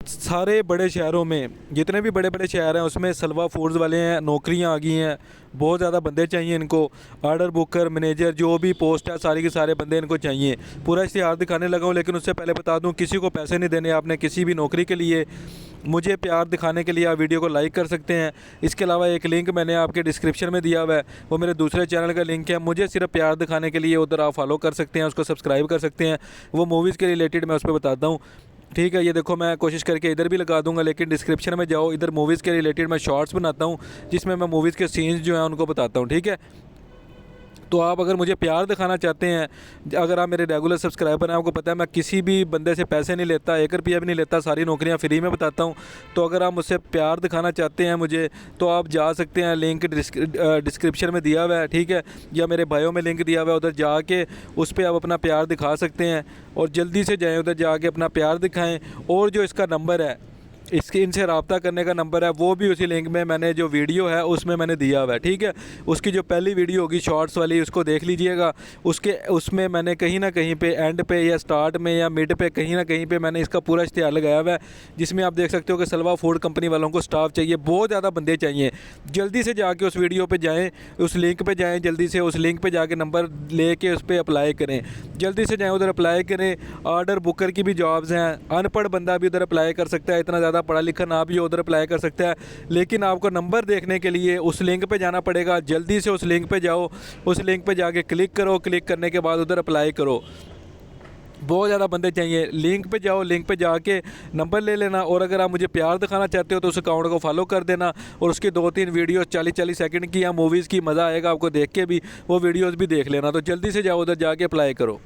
सारे बड़े शहरों में जितने भी बड़े बड़े शहर हैं उसमें सलवा फूड्स वाले हैं, नौकरियां आ गई हैं। बहुत ज़्यादा बंदे चाहिए इनको, ऑर्डर बुकर, मैनेजर, जो भी पोस्ट है सारी के सारे बंदे इनको चाहिए। पूरा इश्तिहार दिखाने लगा हूँ, लेकिन उससे पहले बता दूँ किसी को पैसे नहीं देने आपने किसी भी नौकरी के लिए। मुझे प्यार दिखाने के लिए आप वीडियो को लाइक कर सकते हैं। इसके अलावा एक लिंक मैंने आपके डिस्क्रिप्शन में दिया हुआ है, वो मेरे दूसरे चैनल का लिंक है। मुझे सिर्फ प्यार दिखाने के लिए उधर आप फॉलो कर सकते हैं, उसको सब्सक्राइब कर सकते हैं। वो मूवीज़ के रिलेटेड मैं उस पर बताता हूँ। ठीक है, ये देखो मैं कोशिश करके इधर भी लगा दूंगा, लेकिन डिस्क्रिप्शन में जाओ, इधर मूवीज़ के रिलेटेड मैं शॉर्ट्स बनाता हूँ जिसमें मैं मूवीज़ के सीन्स जो हैं उनको बताता हूँ। ठीक है, तो आप अगर मुझे प्यार दिखाना चाहते हैं, अगर आप मेरे रेगुलर सब्सक्राइबर हैं, आपको पता है मैं किसी भी बंदे से पैसे नहीं लेता, 1 रुपया भी नहीं लेता, सारी नौकरियां फ्री में बताता हूं। तो अगर आप मुझसे प्यार दिखाना चाहते हैं मुझे, तो आप जा सकते हैं, लिंक डिस्क्रिप्शन में दिया हुआ है। ठीक है, या मेरे बायो में लिंक दिया हुआ है, उधर जाके उस पर आप अपना प्यार दिखा सकते हैं। और जल्दी से जाएँ उधर जाके अपना प्यार दिखाएँ। और जो इसका नंबर है, इसके इनसे रब्ता करने का नंबर है, वो भी उसी लिंक में मैंने जो वीडियो है उसमें मैंने दिया हुआ है। ठीक है, उसकी जो पहली वीडियो होगी शॉर्ट्स वाली, उसको देख लीजिएगा। उसमें मैंने कहीं ना कहीं पे एंड पे या स्टार्ट में या मिड पे कहीं ना कहीं पे मैंने इसका पूरा इश्तिहार लगाया हुआ है, जिसमें आप देख सकते हो कि सलवा फूड कंपनी वालों को स्टाफ चाहिए, बहुत ज़्यादा बंदे चाहिए। जल्दी से जाके उस वीडियो पर जाएँ, उस लिंक पर जाएँ, जल्दी से उस लिंक पर जाके नंबर ले कर उस पर अप्लाई करें। जल्दी से जाएँ उधर अप्लाई करें। ऑर्डर बुकर की भी जॉब्स हैं, अनपढ़ बंदा भी उधर अप्लाई कर सकता है, इतना ज़्यादा पढ़ा लिखा ना भी उधर अप्लाई कर सकता है। लेकिन आपको नंबर देखने के लिए उस लिंक पे जाना पड़ेगा। जल्दी से उस लिंक पे जाओ, उस लिंक पे जाके क्लिक करो, क्लिक करने के बाद उधर अप्लाई करो। बहुत ज़्यादा बंदे चाहिए, लिंक पे जाओ, लिंक पे जाके नंबर ले लेना। और अगर आप मुझे प्यार दिखाना चाहते हो तो उस अकाउंट को फॉलो कर देना। और उसकी 2-3 वीडियो 40-40 सेकंड की या मूवीज़ की, मज़ा आएगा आपको देख के भी, वो वीडियोज़ भी देख लेना। तो जल्दी से जाओ उधर जाके अप्लाई करो।